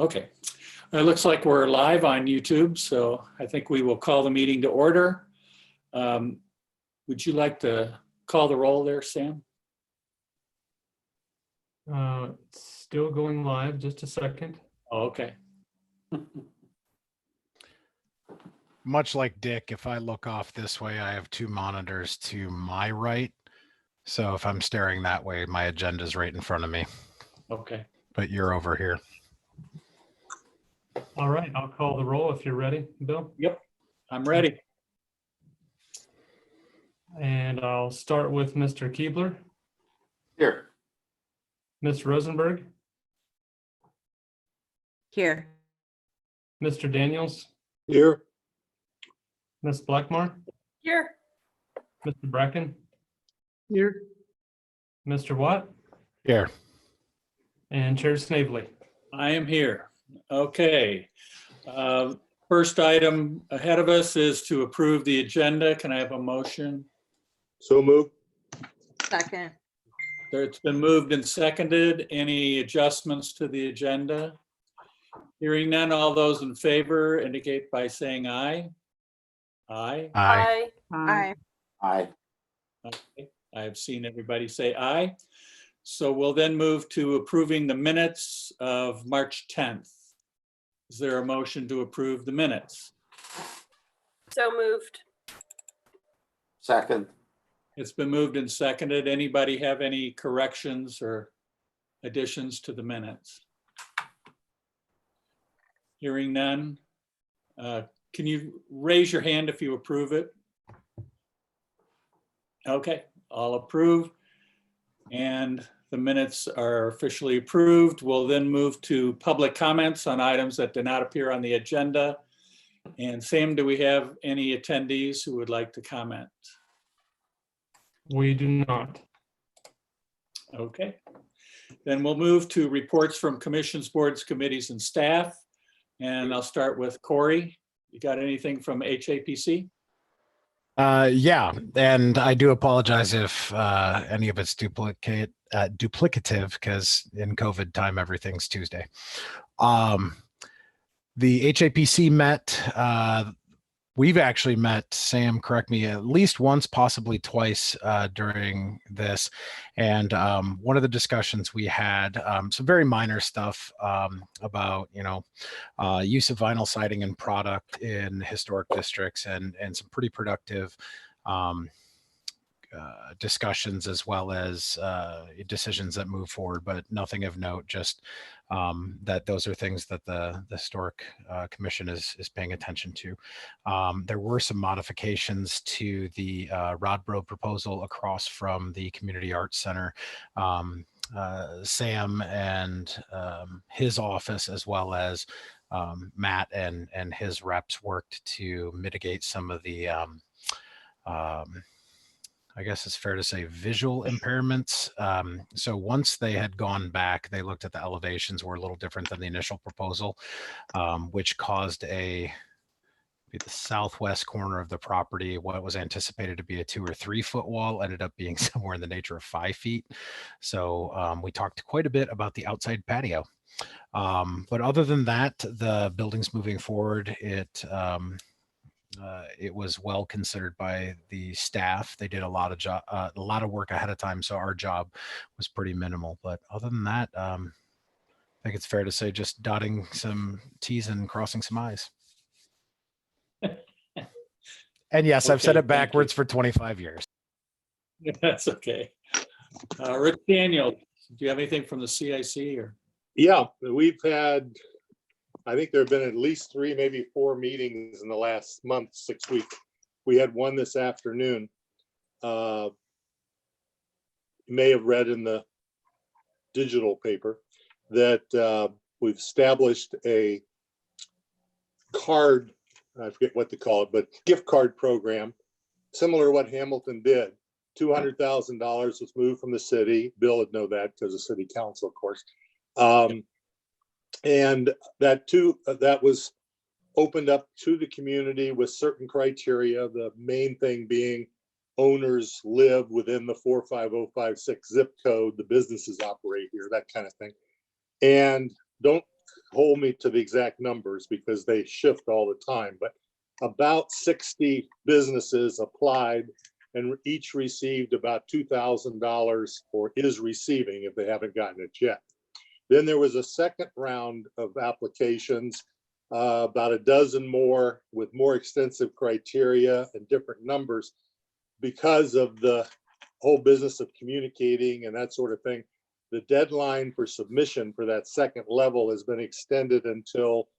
Okay, it looks like we're live on YouTube, so I think we will call the meeting to order. Would you like to call the roll there, Sam? Still going live, just a second. Oh, okay. Much like Dick, if I look off this way, I have two monitors to my right. So if I'm staring that way, my agenda is right in front of me, Okay. but you're over here. All right, I'll call the roll if you're ready, Bill. Yep, I'm ready. And I'll start with Mr. Keebler, Here. Ms. Rosenberg, Here. Mr. Daniels, Here. Ms. Blackmore, Here. Mr. Bracken, Here. Mr. Watt, Here. and Chair Snavely. I am here. Okay. First item ahead of us is to approve the agenda. Can I have a motion? So moved. Second. It's been moved and seconded. Any adjustments to the agenda? Hearing none, all those in favor indicate by saying aye. Aye. Aye. Aye. Aye. Okay. I have seen everybody say aye. So we'll then move to approving the minutes of March 10th. Is there a motion to approve the minutes? So moved. Second. It's been moved and seconded. Anybody have any corrections or additions to the minutes? Hearing none. Can you raise your hand if you approve it? Okay, all approve. And the minutes are officially approved. We'll then move to public comments on items that did not appear on the agenda. And Sam, do we have any attendees who would like to comment? We do not. Okay. Then we'll move to reports from commissions, boards, committees, and staff. And I'll start with Corey. You got anything from HAPC? Yeah, and I do apologize if any of it's duplicative, because in COVID time, everything's Tuesday. The HAPC met. We've actually met, Sam, correct me, at least once, possibly twice during this. And one of the discussions we had, some very minor stuff about, use of vinyl siding and product in historic districts, and some pretty productive discussions, as well as decisions that move forward, but nothing of note, just that those are things that the Historic Commission is paying attention to. There were some modifications to the Rodbro proposal across from the Community Arts Center. Sam and his office, as well as Matt and his reps, worked to mitigate some of the I guess it's fair to say visual impairments. So once they had gone back, they looked at the elevations were a little different than the initial proposal, which caused the southwest corner of the property, what was anticipated to be a 2 or 3 foot wall ended up being somewhere in the nature of 5 feet. So we talked quite a bit about the outside patio. But other than that, the building's moving forward. It was well considered by the staff. They did a lot of work ahead of time, so our job was pretty minimal. But other than that, I think it's fair to say just dotting some T's and crossing some I's. And yes, I've said Okay, it backwards for 25 years. That's okay. Rick Daniel, do you have anything from the CIC or? Yeah, we've had, I think there have been at least 3, maybe 4 meetings in the last month, 6 weeks. We had one this afternoon. You may have read in the digital paper that we've established a card, I forget what to call it, but gift card program, similar to what Hamilton did. $200,000 was moved from the city. Bill would know that because of city council, of course. And that was opened up to the community with certain criteria. The main thing being owners live within the 45056 zip code, the businesses operate here, that kind of thing. And don't hold me to the exact numbers because they shift all the time, but about 60 businesses applied and each received about $2,000 or is receiving if they haven't gotten it yet. Then there was a second round of applications, about a dozen more with more extensive criteria and different numbers because of the whole business of communicating and that sort of thing. The deadline for submission for that second level has been extended until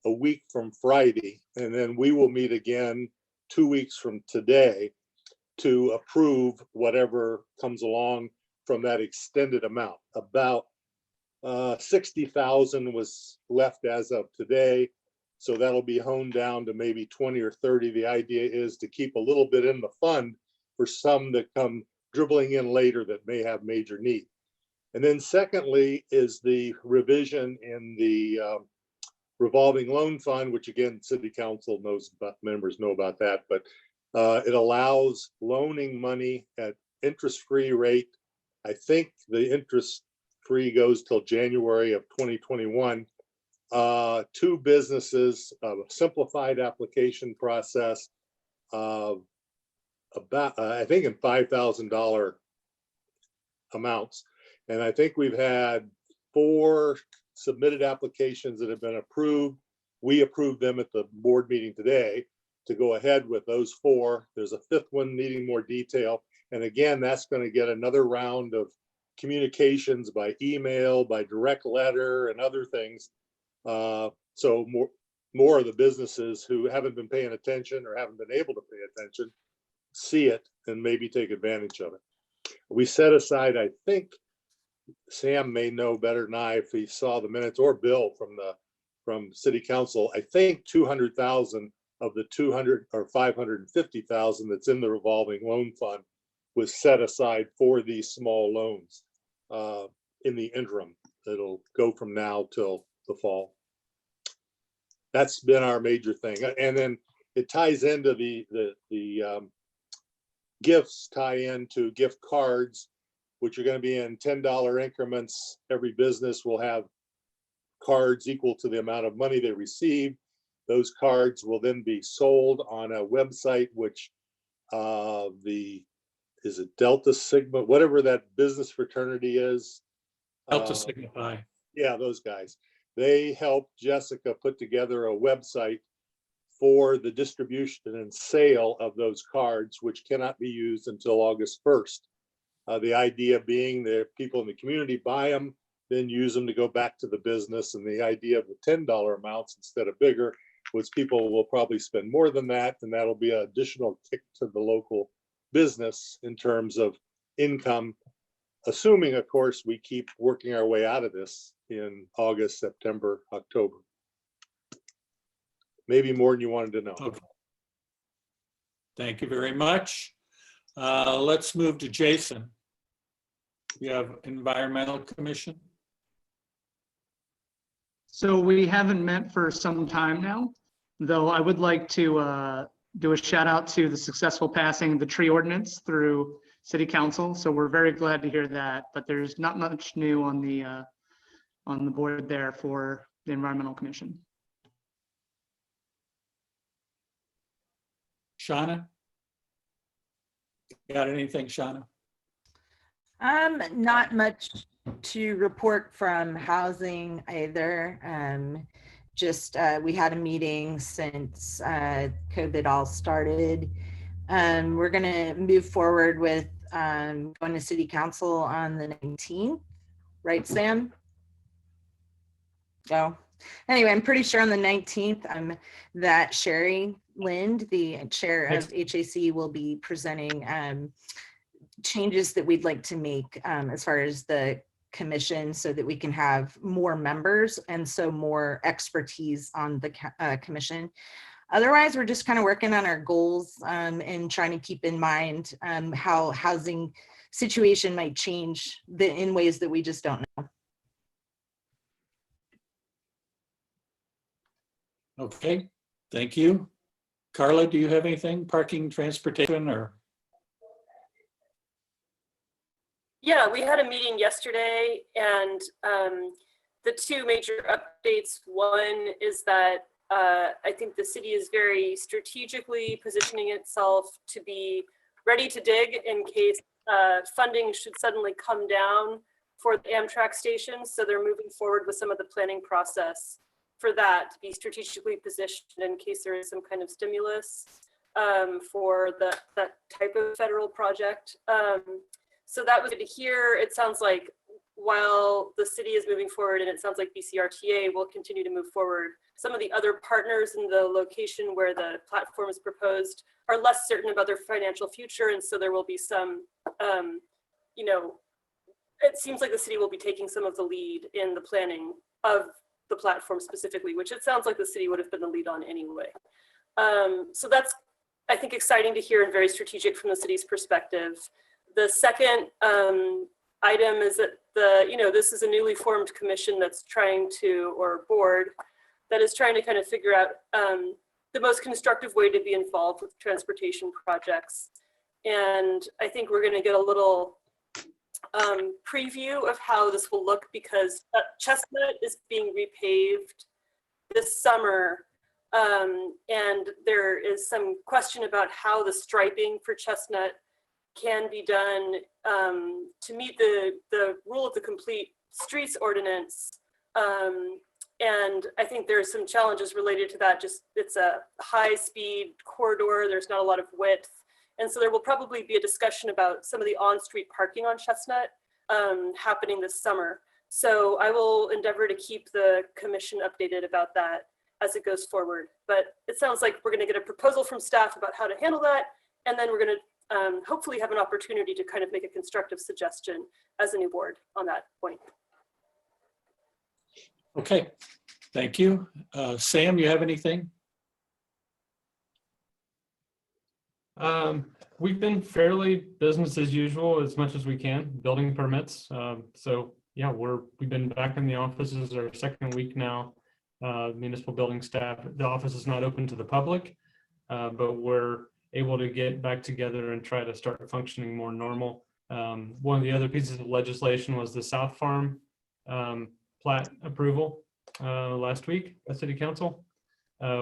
a week from Friday. And then we will meet again 2 weeks from today to approve whatever comes along from that extended amount. About 60,000 was left as of today. So that'll be honed down to maybe 20 or 30. The idea is to keep a little bit in the fund for some that come dribbling in later that may have major need. And then secondly is the revision in the revolving loan fund, which again, city council knows about, members know about that, but it allows loaning money at interest-free rate. I think the interest-free goes till January of 2021. To businesses, a simplified application process, about I think in $5,000 amounts. And I think we've had 4 submitted applications that have been approved. We approved them at the board meeting today to go ahead with those 4. There's a 5th one needing more detail. And again, that's going to get another round of communications by email, by direct letter and other things. So more of the businesses who haven't been paying attention or haven't been able to pay attention see it and maybe take advantage of it. We set aside, I think, Sam may know better than I if he saw the minutes, or Bill from city council, I think 200,000 of the 200 or 550,000 that's in the revolving loan fund was set aside for these small loans in the interim. It'll go from now till the fall. That's been our major thing. And then it ties into the gifts tie into gift cards, which are going to be in $10 increments. Every business will have cards equal to the amount of money they receive. Those cards will then be sold on a website, which is it Delta Sigma, whatever that business fraternity is. Delta Sigma Pi. Yeah, those guys. They helped Jessica put together a website for the distribution and sale of those cards, which cannot be used until August 1st. The idea being that people in the community buy them, then use them to go back to the business. And the idea of the $10 amounts instead of bigger was people will probably spend more than that. And that'll be an additional kick to the local business in terms of income, assuming, of course, we keep working our way out of this in August, September, October. Maybe more than you wanted to know. Okay. Thank you very much. Let's move to Jason. You have Environmental Commission. So we haven't met for some time now, though I would like to do a shout out to the successful passing of the tree ordinance through City Council. So we're very glad to hear that, but there's not much new on the board there for the Environmental Commission. Shauna? Got anything, Shauna? Not much to report from housing either. Just we had a meeting since COVID all started. We're gonna move forward with going to City Council on the 19th, right, Sam? Oh, anyway, I'm pretty sure on the 19th that Sherry Lind, the chair of HAC, will be presenting changes that we'd like to make as far as the commission so that we can have more members and so more expertise on the commission. Otherwise, we're just kind of working on our goals and trying to keep in mind how housing situation might change in ways that we just don't know. Okay, thank you. Carla, do you have anything? Parking, transportation, or? Yeah, we had a meeting yesterday, and the two major updates. One is that I think the city is very strategically positioning itself to be ready to dig in case funding should suddenly come down for the Amtrak stations. So they're moving forward with some of the planning process for that to be strategically positioned in case there is some kind of stimulus for that type of federal project. So that was good to hear. It sounds like while the city is moving forward, and it sounds like BCRTA will continue to move forward, some of the other partners in the location where the platform is proposed are less certain about their financial future. And so there will be some, it seems like the city will be taking some of the lead in the planning of the platform specifically, which it sounds like the city would have been the lead on anyway. So that's, I think, exciting to hear and very strategic from the city's perspective. The second item is that this is a newly formed commission that's trying to, or board, that is trying to kind of figure out the most constructive way to be involved with transportation projects. And I think we're going to get a little preview of how this will look, because Chestnut is being repaved this summer. And there is some question about how the striping for Chestnut can be done to meet the rule of the complete streets ordinance. And I think there's some challenges related to that. Just it's a high-speed corridor. There's not a lot of width. And so there will probably be a discussion about some of the on-street parking on Chestnut happening this summer. So I will endeavor to keep the commission updated about that as it goes forward. But it sounds like we're going to get a proposal from staff about how to handle that. And then we're going to hopefully have an opportunity to kind of make a constructive suggestion as a new board on that point. Okay, thank you. Sam, you have anything? We've been fairly business as usual as much as we can, building permits. So yeah, we've been back in the offices our second week now. Municipal building staff, the office is not open to the public, but we're able to get back together and try to start functioning more normal. One of the other pieces of legislation was the South Farm plat approval last week at City Council.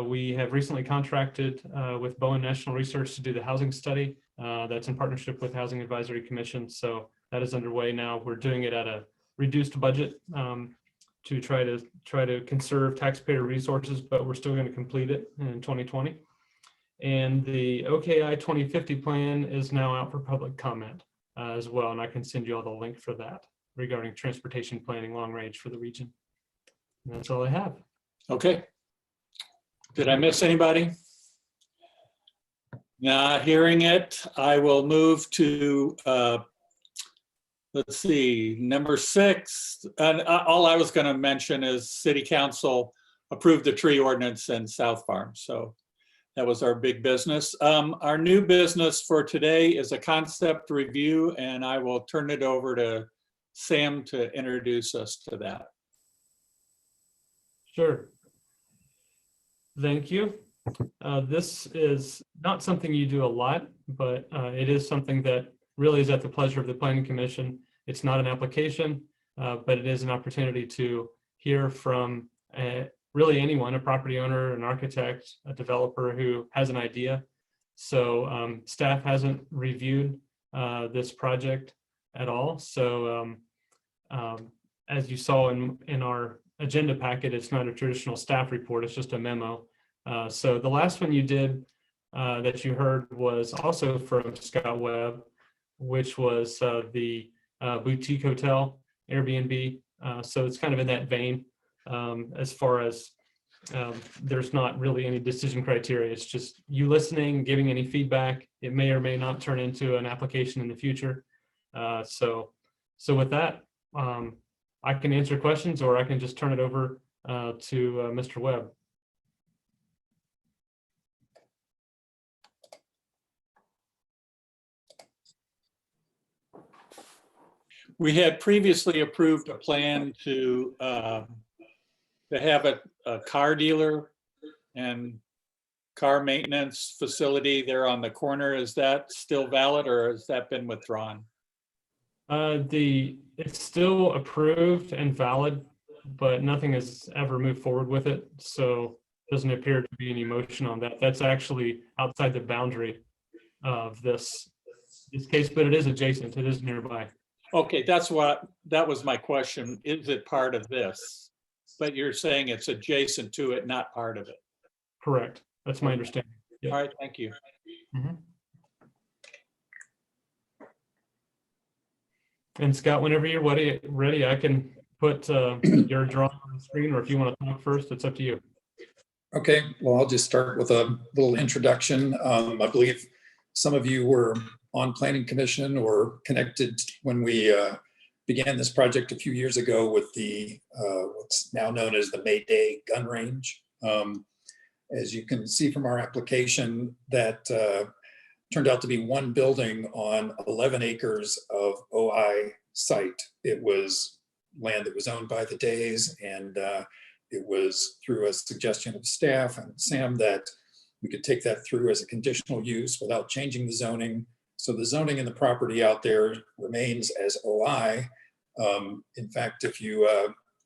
We have recently contracted with Bowen National Research to do the housing study. That's in partnership with Housing Advisory Commission. So that is underway now. We're doing it at a reduced budget to try to conserve taxpayer resources, but we're still going to complete it in 2020. And the OKI 2050 plan is now out for public comment as well. And I can send you all the link for that regarding transportation planning long range for the region. And that's all I have. Okay. Did I miss anybody? Not hearing it, I will move to, let's see, number 6. And all I was going to mention is City Council approved the tree ordinance in South Farm. So that was our big business. Our new business for today is a concept review, and I will turn it over to Sam to introduce us to that. Sure. Thank you. This is not something you do a lot, but it is something that really is at the pleasure of the Planning Commission. It's not an application, but it is an opportunity to hear from really anyone, a property owner, an architect, a developer who has an idea. So staff hasn't reviewed this project at all. So as you saw in our agenda packet, it's not a traditional staff report, it's just a memo. So the last one you did that you heard was also from Scott Webb, which was the boutique hotel, Airbnb. So it's kind of in that vein as far as there's not really any decision criteria. It's just you listening, giving any feedback. It may or may not turn into an application in the future. So with that, I can answer questions, or I can just turn it over to Mr. Webb. We had previously approved a plan to have a car dealer and car maintenance facility there on the corner. Is that still valid, or has that been withdrawn? It's still approved and valid. but nothing has ever moved forward with it. So doesn't appear to be any motion on that. That's actually outside the boundary of this case, but it is adjacent. It is nearby. Okay, that was my question. Is it part of this? But you're saying it's adjacent to it, not part of it. Correct. That's my understanding. Yeah. All right, thank you. Mhm. And Scott, whenever you're ready, I can put your drawing on the screen, or if you want to talk first, it's up to you. Okay, well, I'll just start with a little introduction. I believe some of you were on Planning Commission or connected when we began this project a few years ago with the what's now known as the Mayday Gun Range. As you can see from our application, that turned out to be one building on 11 acres of OI site. It was land that was owned by the Days, and it was through a suggestion of staff and Sam that we could take that through as a conditional use without changing the zoning. So the zoning in the property out there remains as OI. In fact, if you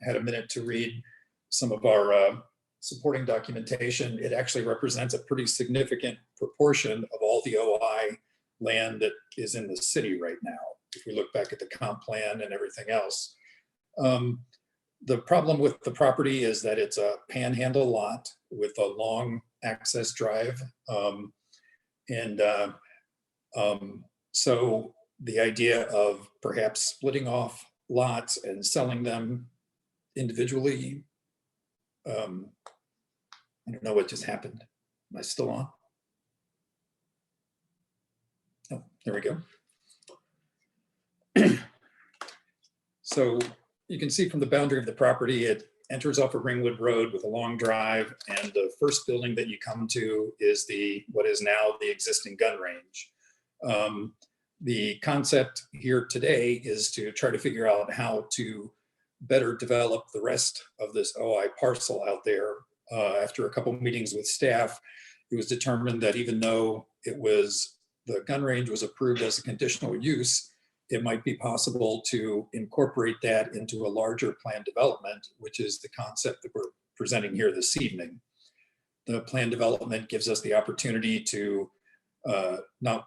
had a minute to read some of our supporting documentation, it actually represents a pretty significant proportion of all the OI land that is in the city right now, if we look back at the comp plan and everything else. The problem with the property is that it's a panhandle lot with a long access drive. So the idea of perhaps splitting off lots and selling them individually, I don't know what just happened. Am I still on? Oh, there we go. So you can see from the boundary of the property, it enters off of Ringwood Road with a long drive, and the first building that you come to is what is now the existing gun range. The concept here today is to try to figure out how to better develop the rest of this OI parcel out there. After a couple of meetings with staff, it was determined that even though the gun range was approved as a conditional use, it might be possible to incorporate that into a larger plan development, which is the concept that we're presenting here this evening. The plan development gives us the opportunity to not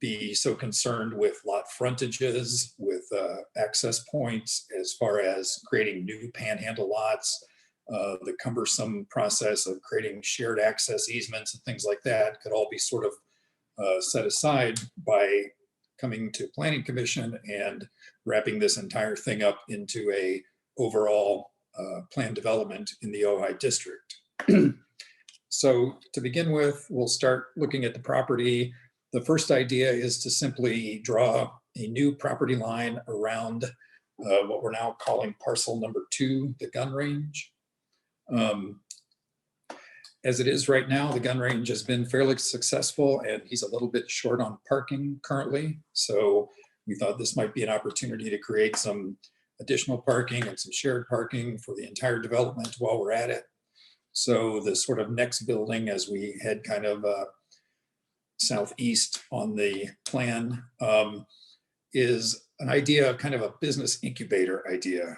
be so concerned with lot frontages, with access points, as far as creating new panhandle lots. The cumbersome process of creating shared access easements and things like that could all be sort of set aside by coming to Planning Commission and wrapping this entire thing up into a overall plan development in the OI district. So to begin with, we'll start looking at the property. The first idea is to simply draw a new property line around what we're now calling parcel number 2, the gun range. As it is right now, the gun range has been fairly successful, and he's a little bit short on parking currently. So we thought this might be an opportunity to create some additional parking and some shared parking for the entire development while we're at it. So the sort of next building, as we head kind of southeast on the plan, is an idea, kind of a business incubator idea.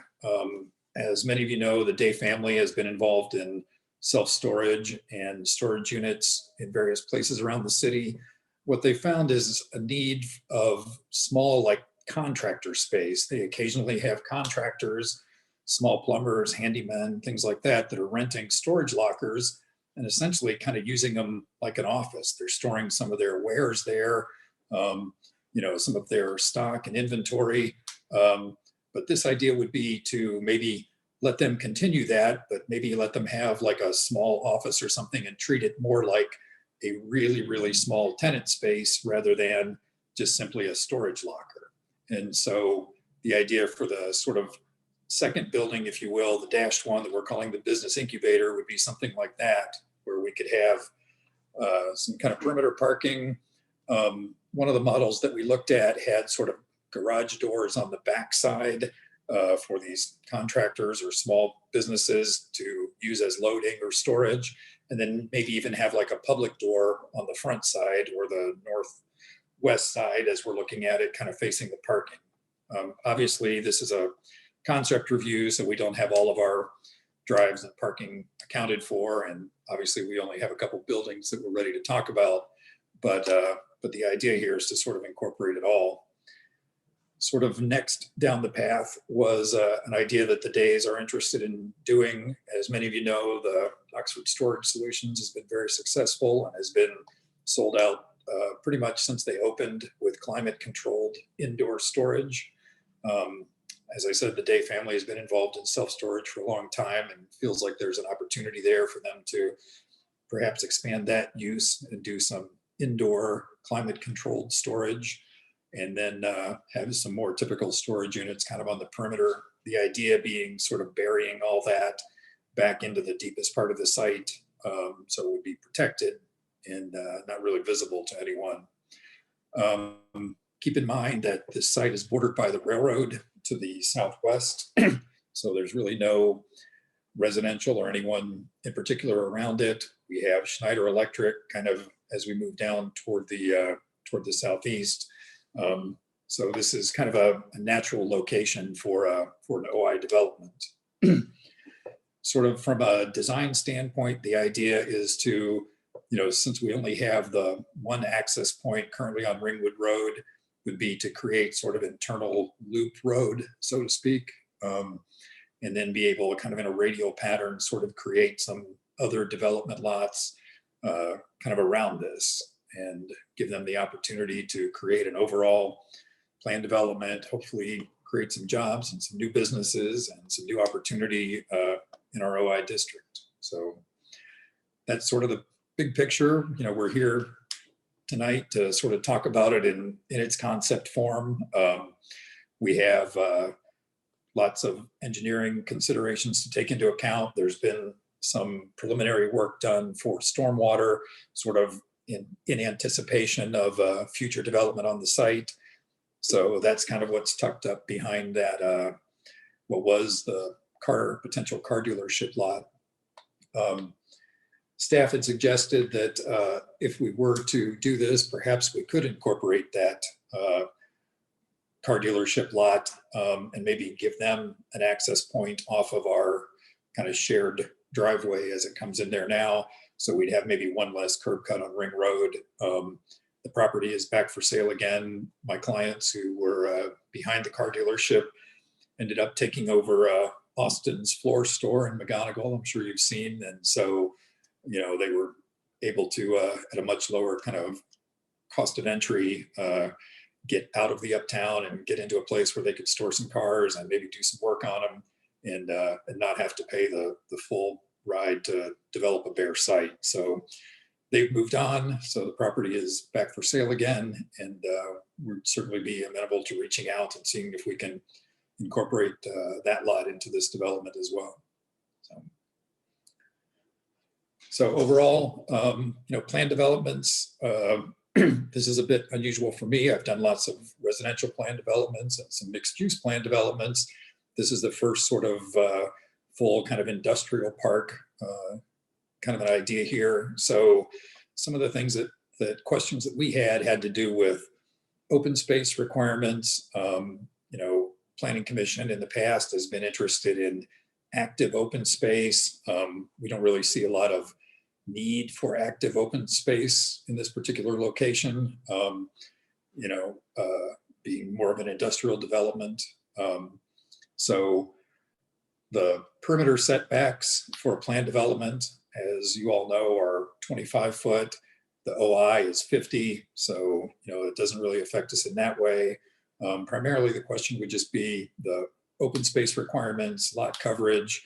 As many of you know, the Day family has been involved in self-storage and storage units in various places around the city. What they found is a need of small, like, contractor space. They occasionally have contractors, small plumbers, handymen, things like that, that are renting storage lockers and essentially kind of using them like an office. They're storing some of their wares there, some of their stock and inventory. But this idea would be to maybe let them continue that, but maybe let them have like a small office or something and treat it more like a really, really small tenant space rather than just simply a storage locker. And so the idea for the sort of second building, if you will, the dashed one that we're calling the business incubator, would be something like that, where we could have some kind of perimeter parking. One of the models that we looked at had sort of garage doors on the backside for these contractors or small businesses to use as loading or storage, and then maybe even have like a public door on the front side or the northwest side as we're looking at it, kind of facing the parking. Obviously, this is a concept review, so we don't have all of our drives and parking accounted for. And obviously we only have a couple buildings that we're ready to talk about, but the idea here is to sort of incorporate it all. Sort of next down the path was an idea that the Days are interested in doing. As many of you know, the Oxford Storage Solutions has been very successful and has been sold out pretty much since they opened with climate-controlled indoor storage. As I said, the Day family has been involved in self-storage for a long time and feels like there's an opportunity there for them to perhaps expand that use and do some indoor climate-controlled storage, and then have some more typical storage units kind of on the perimeter. The idea being sort of burying all that back into the deepest part of the site, so it would be protected and not really visible to anyone. Keep in mind that this site is bordered by the railroad to the southwest, so there's really no residential or anyone in particular around it. We have Schneider Electric kind of as we move down toward the southeast. So this is kind of a natural location for an OI development. Sort of from a design standpoint, the idea is to, since we only have the one access point currently on Ringwood Road, would be to create sort of internal loop road, so to speak, and then be able to kind of in a radial pattern sort of create some other development lots kind of around this and give them the opportunity to create an overall plan development, hopefully create some jobs and some new businesses and some new opportunity in our OI district. So that's sort of the big picture. We're here tonight to sort of talk about it in its concept form. We have lots of engineering considerations to take into account. There's been some preliminary work done for stormwater, sort of in anticipation of future development on the site. So that's kind of what's tucked up behind that, what was the potential car dealership lot. Staff had suggested that if we were to do this, perhaps we could incorporate that car dealership lot and maybe give them an access point off of our kind of shared driveway as it comes in there now. So we'd have maybe one less curb cut on Ring Road. The property is back for sale again. My clients who were behind the car dealership ended up taking over Austin's floor store in McGonigal, I'm sure you've seen. And so, they were able to, at a much lower kind of cost of entry, get out of the uptown and get into a place where they could store some cars and maybe do some work on them and not have to pay the full ride to develop a bare site. So they've moved on. So the property is back for sale again. And we'd certainly be amenable to reaching out and seeing if we can incorporate that lot into this development as well. So overall, plan developments, this is a bit unusual for me. I've done lots of residential plan developments and some mixed use plan developments. This is the first sort of full kind of industrial park kind of an idea here. So some of the things that questions that we had to do with open space requirements. Planning Commission in the past has been interested in active open space. We don't really see a lot of need for active open space in this particular location, being more of an industrial development. So the perimeter setbacks for planned development, as you all know, are 25 foot. The OI is 50. So, it doesn't really affect us in that way. Primarily the question would just be the open space requirements, lot coverage,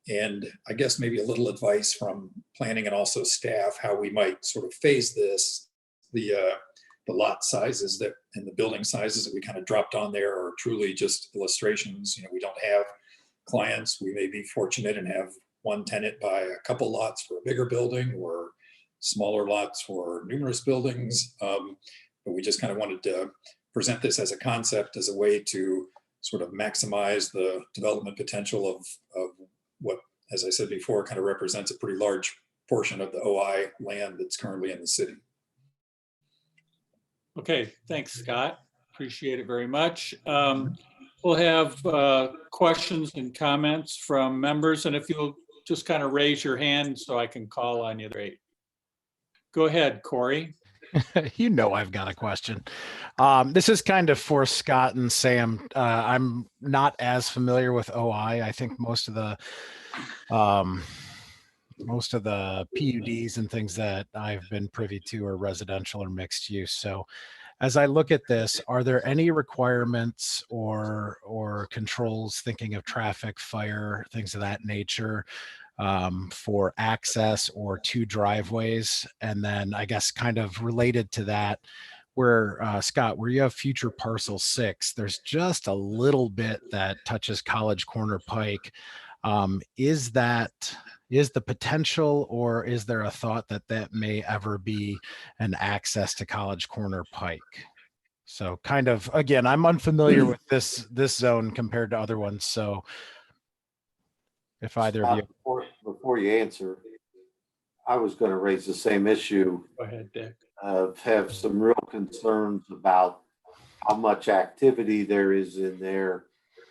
and I guess maybe a little advice from planning and also staff, how we might sort of phase this. The lot sizes and the building sizes that we kind of dropped on there are truly just illustrations. We don't have clients. We may be fortunate and have one tenant buy a couple lots for a bigger building or smaller lots for numerous buildings. But we just kind of wanted to present this as a concept, as a way to sort of maximize the development potential of what, as I said before, kind of represents a pretty large portion of the OI land that's currently in the city. Okay, thanks, Scott. Appreciate it very much. we'll have questions and comments from members, and if you'll just kind of raise your hand so I can call on you. Great. Go ahead, Corey. You know I've got a question. This is kind of for Scott and Sam. I'm not as familiar with OI. I think most of the PUDs and things that I've been privy to are residential or mixed use. So as I look at this, are there any requirements or controls, thinking of traffic, fire, things of that nature, for access or to driveways? And then I guess kind of related to that, where Scott, where you have future parcel 6, there's just a little bit that touches College Corner Pike. Is the potential, or is there a thought that that may ever be an access to College Corner Pike? So kind of, again, I'm unfamiliar with this zone compared to other ones. So if either of you. Before you answer, I was going to raise the same issue. Go ahead, Dick. Have some real concerns about how much activity there is in there,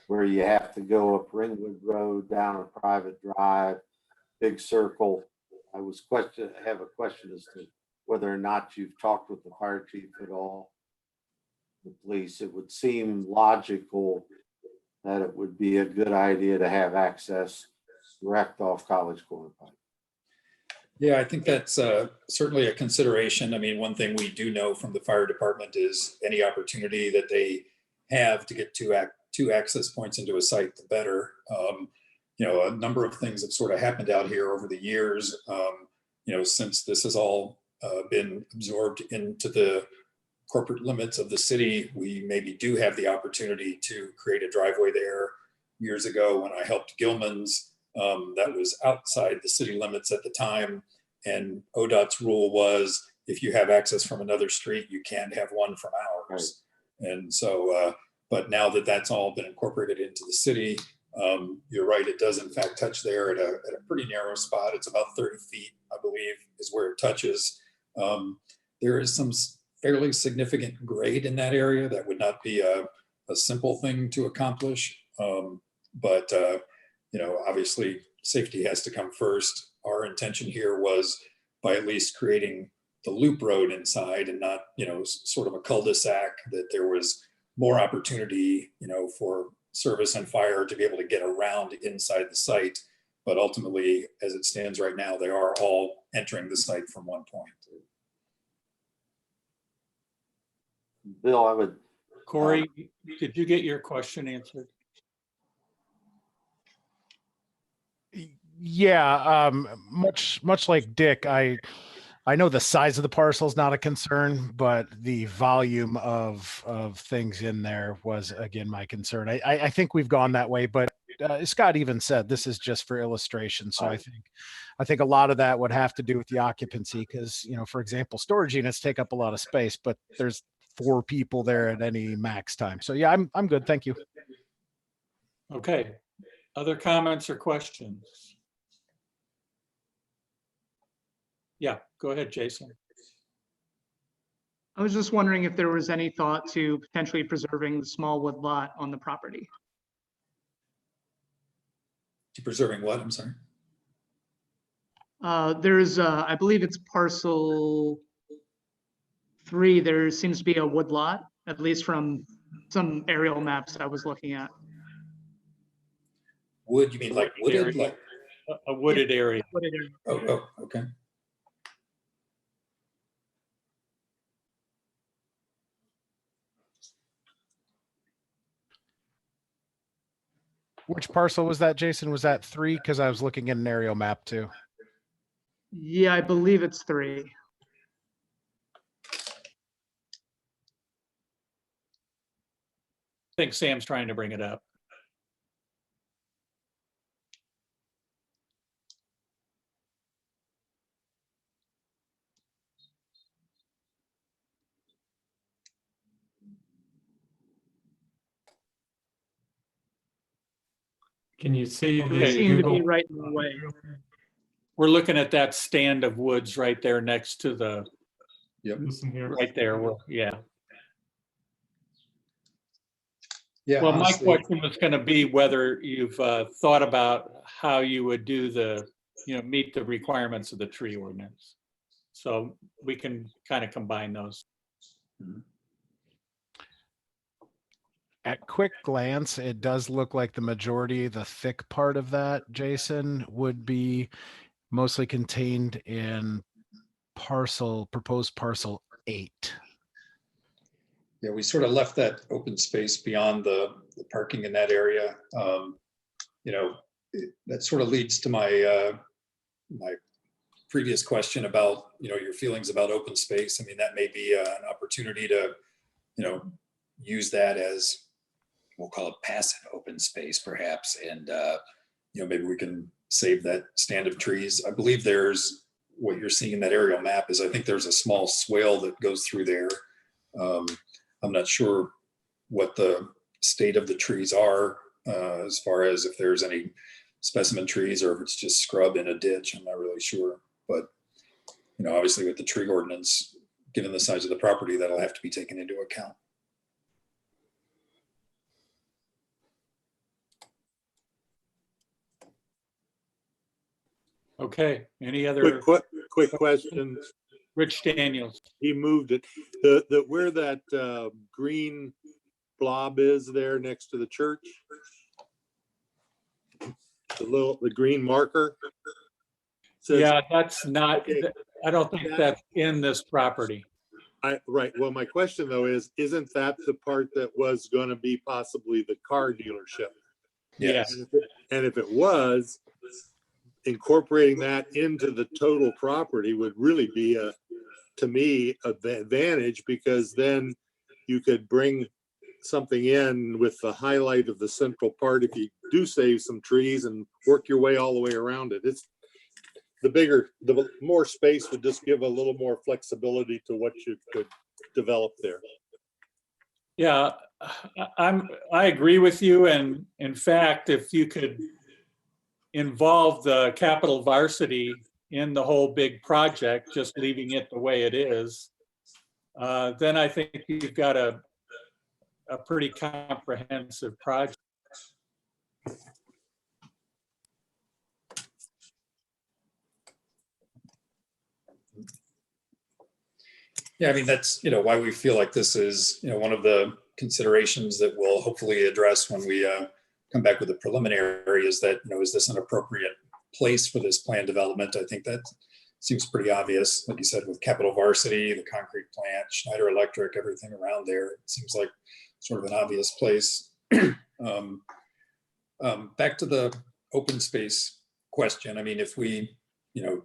where you have to go up Ringwood Road, down a private drive, big circle. I have a question as to whether or not you've talked with the fire chief at all, the police. It would seem logical that it would be a good idea to have access direct off College Corner Pike. Yeah, I think that's certainly a consideration. I mean, one thing we do know from the fire department is any opportunity that they have to get two access points into a site, the better. A number of things have sort of happened out here over the years, since this has all been absorbed into the corporate limits of the city. We maybe do have the opportunity to create a driveway there. Years ago, when I helped Gilman's, that was outside the city limits at the time. And ODOT's rule was, if you have access from another street, you can't have one from ours. Right. And so, but now that that's all been incorporated into the city, you're right, it does in fact touch there at a pretty narrow spot. It's about 30 feet, I believe, is where it touches. There is some fairly significant grade in that area. That would not be a simple thing to accomplish. But obviously safety has to come first. Our intention here was, by at least creating the loop road inside and not, sort of a cul-de-sac, that there was more opportunity, for service and fire to be able to get around inside the site. But ultimately, as it stands right now, they are all entering the site from one point. Bill, I would. Corey, did you get your question answered? Yeah, much like Dick, I know the size of the parcel is not a concern, but the volume of things in there was, again, my concern. I think we've gone that way, but Scott even said this is just for illustration. So I think a lot of that would have to do with the occupancy, because, for example, storage units take up a lot of space, but there's 4 people there at any max time. So yeah, I'm good. Thank you. Okay. Other comments or questions? Yeah, go ahead, Jason. I was just wondering if there was any thought to potentially preserving the small wood lot on the property. To preserving what? I'm sorry. There's, I believe it's parcel 3. There seems to be a wood lot, at least from some aerial maps I was looking at. Wood, you mean like wooded? Area. A wooded area. Wooded area. Oh, okay. Which parcel was that, Jason? Was that 3? Because I was looking at an aerial map too. Yeah, I believe it's 3. I think Sam's trying to bring it up. Can you see Okay. the They seem to be Google? right in the way. We're looking at that stand of woods right there next to the, Listen here. right there. Yeah. Yeah, Well, my honestly, question was going to be whether you've thought about how you would do meet the requirements of the tree ordinance. So we can kind of combine those. At quick glance, it does look like the majority, the thick part of that, Jason, would be mostly contained in proposed parcel 8. yeah, we sort of left that open space beyond the parking in that area. You know, that sort of leads to my my previous question about, you know, your feelings about open space. I mean, that may be an opportunity to, you know, use that as, we'll call it passive open space perhaps. And, you know, maybe we can save that stand of trees. I believe there's, what you're seeing in that aerial map is, I think there's a small swale that goes through there. I'm not sure what the state of the trees are, as far as if there's any specimen trees or if it's just scrub in a ditch. I'm not really sure. But, you know, obviously with the tree ordinance, given the size of the property, that'll have to be taken into account. Okay, any other, Quick question. Rich Daniels? He moved it. Where that green blob is there next to the church? The green marker? Says- Yeah, that's not, Okay. I don't think that's in this property. Right. Well, my question though is, isn't that the part that was going to be possibly the car dealership? Yes. And if it was, incorporating that into the total property would really be to me, an advantage, because then you could bring something in with the highlight of the central part if you do save some trees and work your way all the way around it. It's the more space would just give a little more flexibility to what you could develop there. Yeah, I agree with you. And in fact, if you could involve the Capital Varsity in the whole big project, just leaving it the way it is, then I think you've got a pretty comprehensive project. Yeah, I mean, that's, you know, why we feel like this is, you know, one of the considerations that we'll hopefully address when we come back with a preliminary, is that, you know, is this an appropriate place for this plan development? I think that seems pretty obvious. Like you said, with Capital Varsity, the concrete plant, Schneider Electric, everything around there, it seems like sort of an obvious place. Back to the open space question. I mean, if we, you know,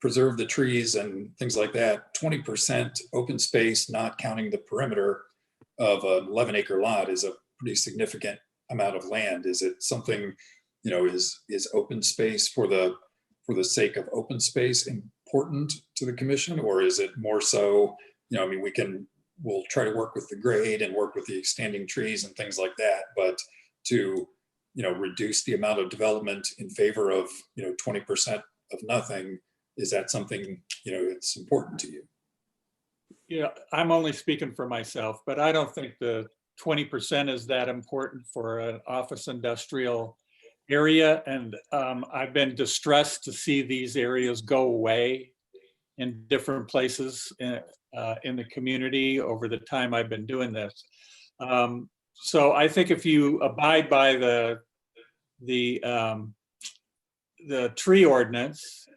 preserve the trees and things like that, 20% open space, not counting the perimeter of an 11-acre lot, is a pretty significant amount of land. Is it something, you know, is open space for the sake of open space important to the commission, or is it more so, you know, I mean, we'll try to work with the grade and work with the standing trees and things like that, but to, you know, reduce the amount of development in favor of, you know, 20% of nothing, is that something, you know, it's important to you? Yeah, I'm only speaking for myself, but I don't think the 20% is that important for an office industrial area. And I've been distressed to see these areas go away in different places in the community over the time I've been doing this. So I think if you abide by the tree ordinance,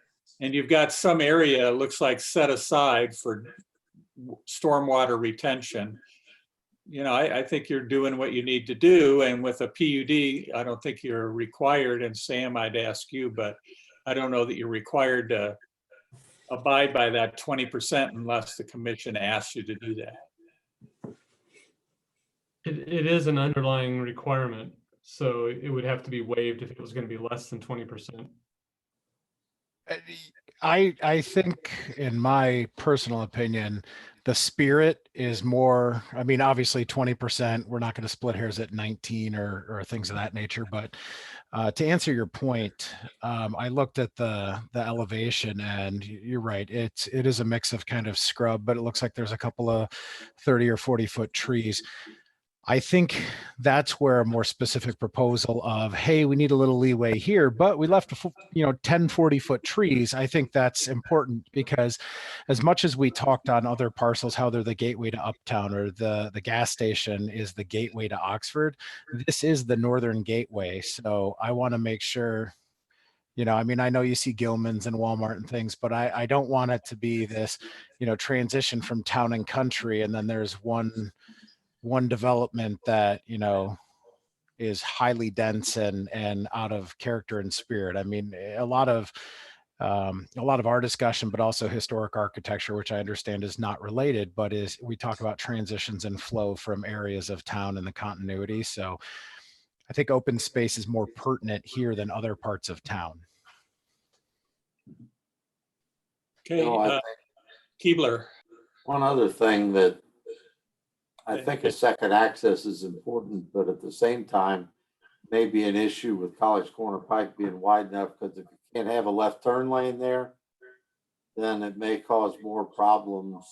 and you've got some area, it looks like, set aside for stormwater retention, you know, I think you're doing what you need to do. And with a PUD, I don't think you're required, and Sam, I'd ask you, but I don't know that you're required to abide by that 20% unless the commission asks you to do that. It is an underlying requirement, so it would have to be waived if it was going to be less than 20%. I think, in my personal opinion, the spirit is more, I mean, obviously 20%, we're not going to split hairs at 19 or things of that nature. But to answer your point, I looked at the elevation, and you're right. It is a mix of kind of scrub, but it looks like there's a couple of 30 or 40 foot trees. I think that's where a more specific proposal of, hey, we need a little leeway here, but we left, 10, 40-foot trees. I think that's important because as much as we talked on other parcels, how they're the gateway to Uptown or the gas station is the gateway to Oxford, this is the northern gateway. So I want to make sure, I mean, I know you see Gilman's and Walmart and things, but I don't want it to be this, transition from town and country. And then there's one development that is highly dense and out of character and spirit. I mean, a lot of our discussion, but also historic architecture, which I understand is not related, but we talk about transitions and flow from areas of town and the continuity. So I think open space is more pertinent here than other parts of town. Okay, I think Keebler. one other thing that I think a second access is important, but at the same time, maybe an issue with College Corner Pike being wide enough, because if you can't have a left turn lane there, then it may cause more problems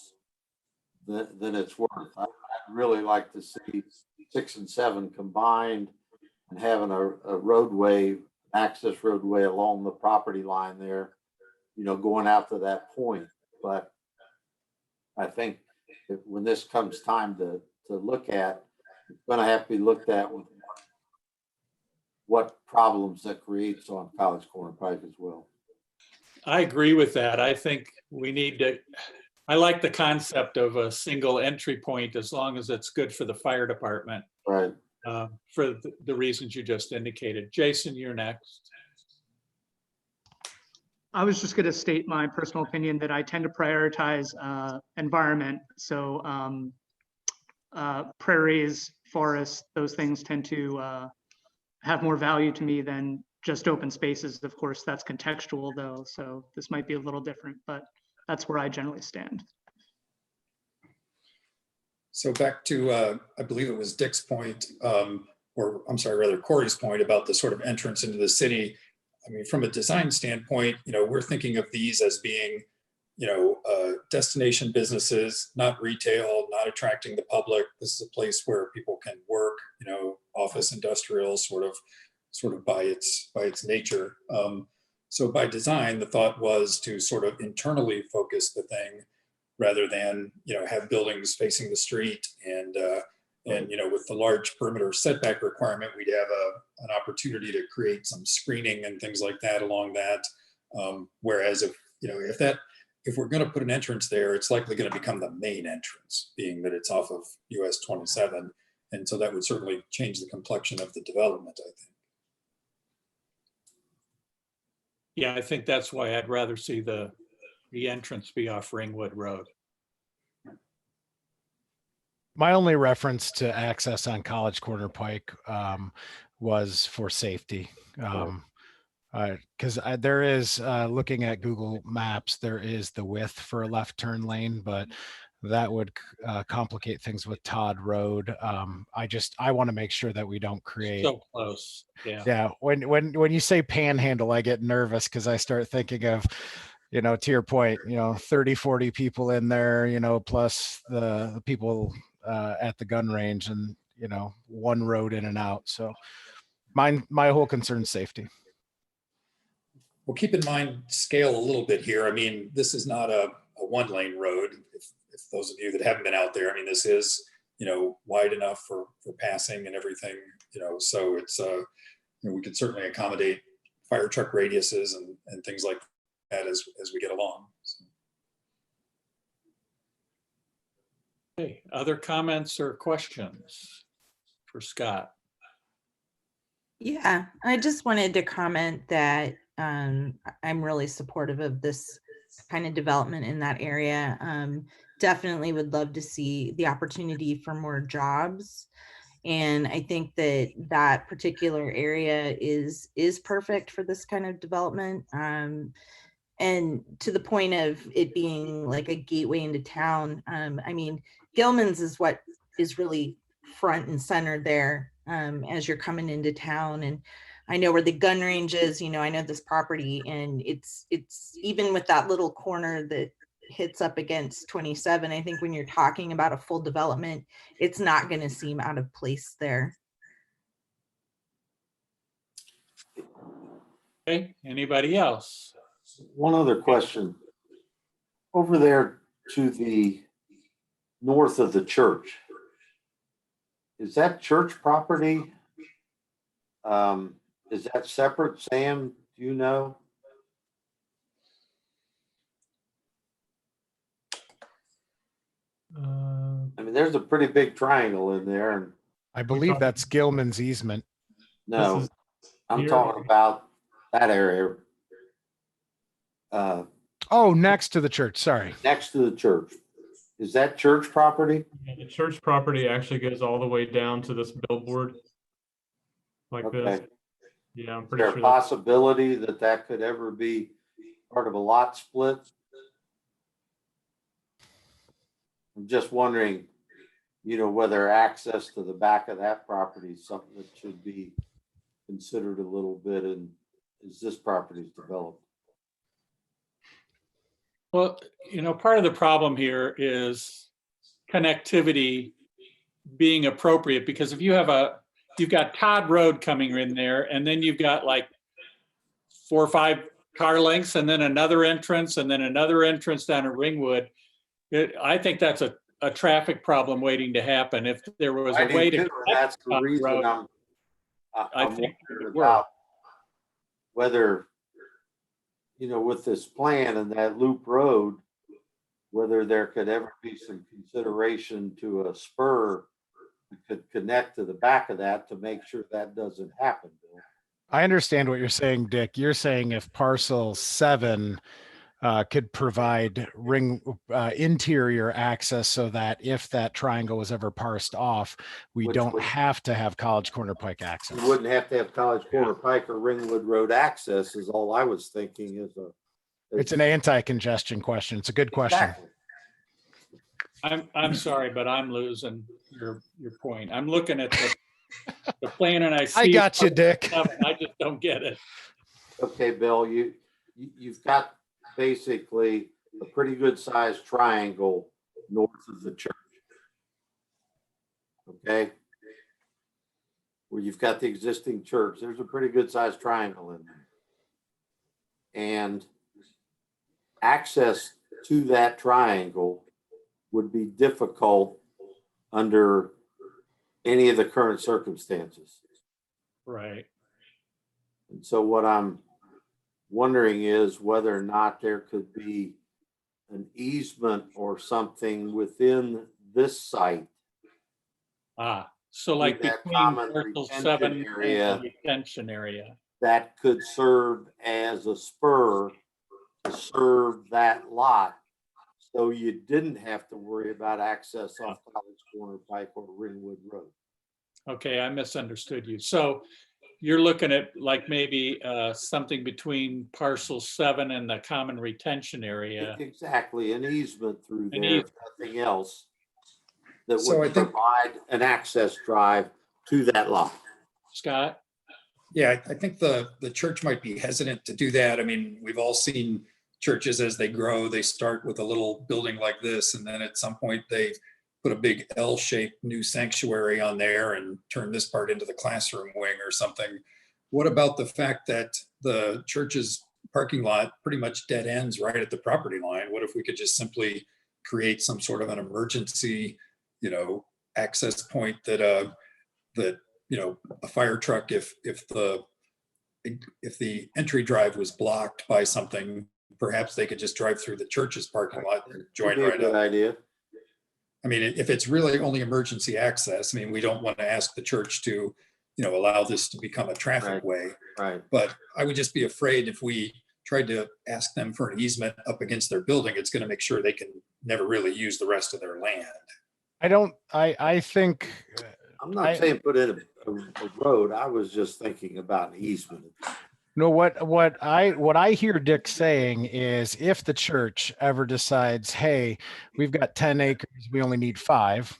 than it's worth. I'd really like to see 6 and 7 combined and having a roadway, access roadway along the property line there, going out to that point. But I think when this comes time to look at, it's going to have to be looked at with what problems that creates on College Corner Pike as well. I agree with that. I think we need to, I like the concept of a single entry point as long as it's good for the fire department. Right. For the reasons you just indicated. Jason, you're next. I was just going to state my personal opinion that I tend to prioritize environment. So prairies, forests, those things tend to have more value to me than just open spaces. Of course, that's contextual though. So this might be a little different, but that's where I generally stand. So back to, I believe it was Dick's point, or I'm sorry, rather Corey's point about the sort of entrance into the city. I mean, from a design standpoint, we're thinking of these as being, destination businesses, not retail, not attracting the public. This is a place where people can work, office, industrial, sort of by its nature. So by design, the thought was to sort of internally focus the thing rather than, have buildings facing the street and with the large perimeter setback requirement, we'd have an opportunity to create some screening and things like that along that. Whereas if we're going to put an entrance there, it's likely going to become the main entrance, being that it's off of US 27. And so that would certainly change the complexion of the development, I think. Yeah, I think that's why I'd rather see the entrance be off Ringwood Road. My only reference to access on College Corner Pike was for safety. Because there is, looking at Google Maps, there is the width for a left turn lane, but that would complicate things with Todd Road. I want to make sure that we don't create. So close, yeah. Yeah, when you say panhandle, I get nervous because I start thinking of, to your point, 30, 40 people in there, plus the people at the gun range and, one road in and out. So my whole concern is safety. Well, keep in mind scale a little bit here. I mean, this is not a 1-lane road. If those of you that haven't been out there, I mean, this is, wide enough for passing and everything, so it's, we can certainly accommodate fire truck radiuses and things like that as we get along. So. Okay, other comments or questions for Scott? Yeah, I just wanted to comment that I'm really supportive of this kind of development in that area. Definitely would love to see the opportunity for more jobs. And I think that particular area is perfect for this kind of development. And to the point of it being like a gateway into town, I mean, Gilman's is what is really front and center there as you're coming into town. And I know where the gun range is, I know this property, and it's even with that little corner that hits up against 27. I think when you're talking about a full development, it's not going to seem out of place there. Okay, anybody else? One other question. Over there to the north of the church, is that church property? Is that separate, Sam? Do you know? I mean, there's a pretty big triangle in there, and I believe that's Gilman's easement. no, is I'm here. talking about that area. Oh, next to the church. Sorry. Next to the church. Is that church property? Yeah, the church property actually goes all the way down to this billboard. Like this. Okay. Yeah, I'm Is pretty there a sure. possibility that that could ever be part of a lot split? I'm just wondering, whether access to the back of that property is something that should be considered a little bit, and as this property is developed. Well, part of the problem here is connectivity being appropriate, because if you've got Todd Road coming in there, and then you've got like 4 or 5 car lengths, and then another entrance, and then another entrance down at Ringwood. I think that's a traffic problem waiting to happen. If there was a I do way too, to. and that's the Todd reason Road, I'm I think it wondering would work. about whether, with this plan and that loop road, whether there could ever be some consideration to a spur that could connect to the back of that to make sure that doesn't happen, Bill. I understand what you're saying, Dick. You're saying if parcel 7 could provide interior access so that if that triangle was ever parsed off, we Which don't would- have to have College Corner Pike access. You wouldn't have to have College Corner Pike or Ringwood Road access is all I was thinking is It's an anti-congestion question. It's a good question. Exactly. I'm sorry, but I'm losing your point. I'm looking at the plan and I see. I got you, Dick. I just don't get it. Okay, Bill, you've got basically a pretty good sized triangle north of the church. Okay? Where you've got the existing church, there's a pretty good sized triangle in there. And access to that triangle would be difficult under any of the current circumstances. Right. And so what I'm wondering is whether or not there could be an easement or something within this site. So like that between common parcel retention 7 and area. the retention area. That could serve as a spur to serve that lot. So you didn't have to worry about access off College Corner Pike or Ringwood Road. Okay, I misunderstood you. So you're looking at like maybe something between parcel 7 and the common retention area. Exactly, an easement through An there, if nothing else, that So would I think- provide an access drive to that lot. Scott? Yeah, I think the church might be hesitant to do that. I mean, we've all seen churches as they grow, they start with a little building like this, and then at some point they put a big L-shaped new sanctuary on there and turn this part into the classroom wing or something. What about the fact that the church's parking lot pretty much dead ends right at the property line? What if we could just simply create some sort of an emergency, access point that a fire truck, if the entry drive was blocked by something, perhaps they could just drive through the church's parking lot and join Would be a right good up. idea. I mean, if it's really only emergency access, I mean, we don't want to ask the church to, allow this to become a traffic Right. way. Right. But I would just be afraid if we tried to ask them for an easement up against their building, it's going to make sure they can never really use the rest of their land. I think I'm not saying put in a road. I was just thinking about an easement. no, what I hear Dick saying is if the church ever decides, hey, we've got 10 acres, we only need 5,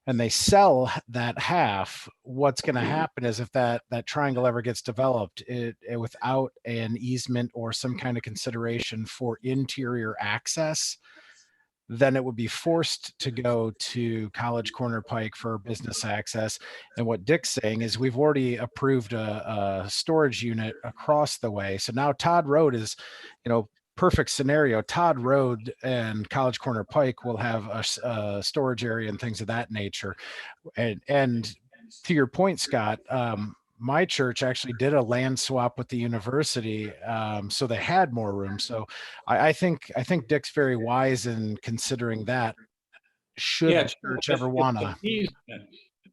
and they sell that half, what's going to happen is if that triangle ever gets developed, it without an easement or some kind of consideration for interior access, then it would be forced to go to College Corner Pike for business access. And what Dick's saying is we've already approved a storage unit across the way. So now Todd Road is, perfect scenario. Todd Road and College Corner Pike will have a storage area and things of that nature. And to your point, Scott, my church actually did a land swap with the university, so they had more room. So I think Dick's very wise in considering that. Should Yeah, the church ever wanna?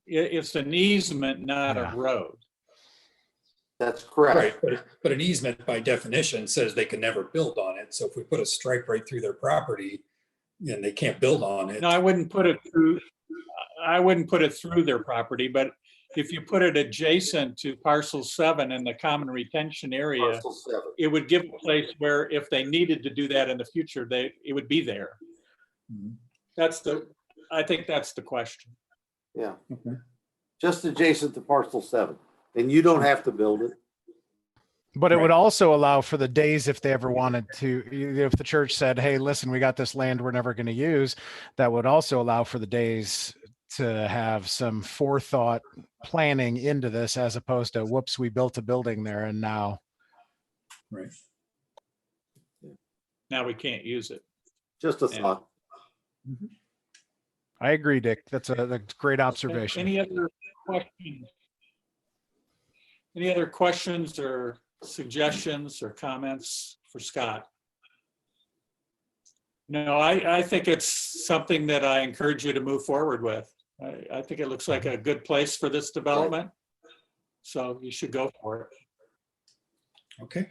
It's an easement, not Yeah. a road. That's correct. Right, but an easement by definition says they can never build on it. So if we put a stripe right through their property, then they can't build on it. No, I wouldn't put it through their property, but if you put it adjacent to parcel 7 in the common retention area, Parcel 7. it would give a place where if they needed to do that in the future, it would be there. I think that's the question. Yeah. Okay. Just adjacent to parcel 7. And you don't have to build it. But it would Right. also allow for the days if they ever wanted to, if the church said, hey, listen, we got this land we're never going to use, that would also allow for the days to have some forethought planning into this as opposed to, whoops, we built a building there and now. Right. Now we can't use it. Just a Yeah. thought. I agree, Dick. That's a great observation. Any other questions? Any other questions or suggestions or comments for Scott? No, I think it's something that I encourage you to move forward with. I think it looks like a good place for this development. So you should go for it. Okay.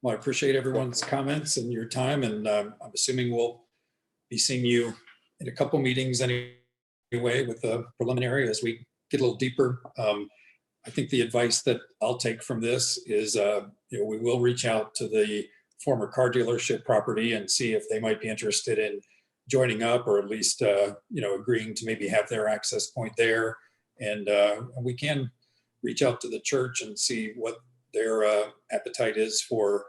Well, I appreciate everyone's comments and your time, and I'm assuming we'll be seeing you in a couple meetings anyway with the preliminary as we get a little deeper. I think the advice that I'll take from this is, we will reach out to the former car dealership property and see if they might be interested in joining up, or at least, agreeing to maybe have their access point there. And we can reach out to the church and see what their appetite is for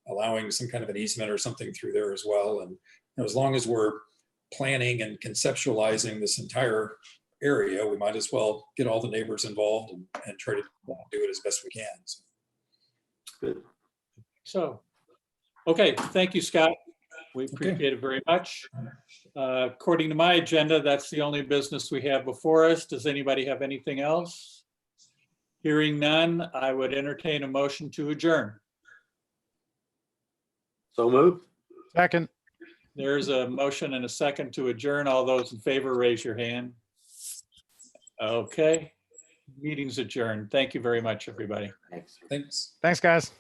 allowing some kind of an easement or something through there as well. And as long as we're planning and conceptualizing this entire area, we might as well get all the neighbors involved and try to do it as best we can. So. Good. So, okay, thank you, Scott. We appreciate it very much. According to my agenda, that's the only business we have before us. Does anybody have anything else? Hearing none, I would entertain a motion to adjourn. So moved. Second. There's a motion and a second to adjourn. All those in favor, raise your hand. Okay, meeting's adjourned. Thank you very much, everybody. Thanks. Thanks. Thanks, guys.